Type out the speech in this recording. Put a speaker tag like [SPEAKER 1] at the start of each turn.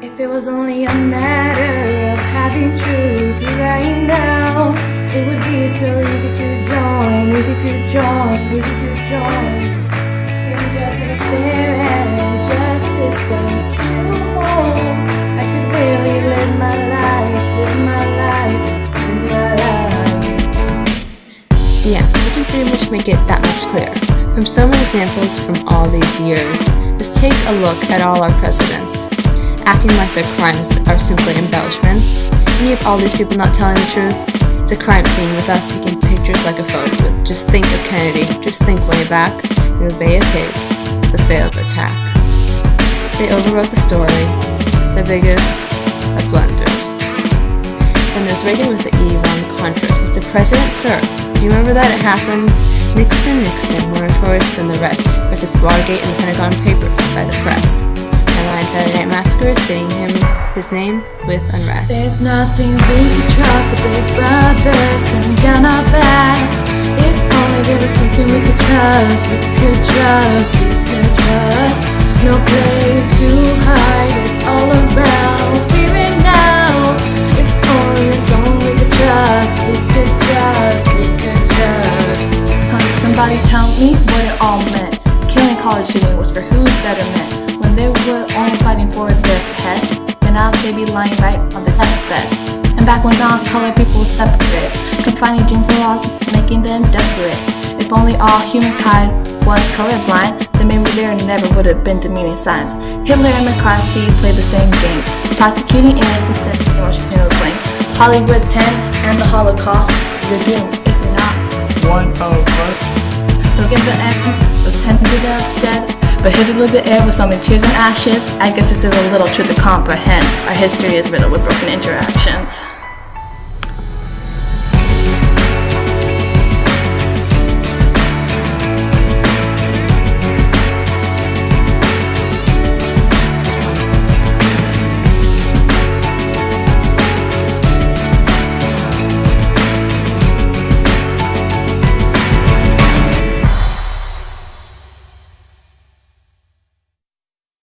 [SPEAKER 1] If it was only a matter of having truth right now, it would be so easy to join, easy to join, easy to join. Then just a fair and just system to hold. I could really live my life, live my life, live my life.
[SPEAKER 2] Yeah, we can pretty much make it that much clearer. From so many examples from all these years, just take a look at all our presidents, acting like their crimes are simply embellishments. And you have all these people not telling the truth. It's a crime scene with us taking pictures like a photo booth. Just think of Kennedy. Just think way back in the Bay of Pigs, the failed attack. They overwrote the story, the biggest of blunders. And there's Reagan with the Iran-Contras. Mr. President, sir, do you remember that it happened? Nixon, more notorious than the rest. Pressed with Watergate and the Pentagon Papers by the press. Saturday Night Massacre, stating his name with unrest.
[SPEAKER 1] There's nothing we could trust, the big brother sitting down our backs. If only there was something we could trust, we could trust, we could trust. No place to hide, it's all around, here and now. If only there's someone we could trust, we could trust, we could trust. Somebody tell me what it all meant. Killing college shooting was for whose betterment. When they were only fighting for their pets, and now they be lying right on their deathbed. And back when non-colored people were separated, confining Jim Crow laws, making them desperate. If only all humankind was colorblind, then maybe there never would have been demeaning signs. Hitler and McCarthy played the same game, prosecuting innocents and emotional claim. Hollywood 10 and the Holocaust, you're doomed if you're not one of us. Look at the end, those 10 ended up dead. But hit it with the air with so many tears and ashes. I guess this is a little true to comprehend. Our history is riddled with broken interactions.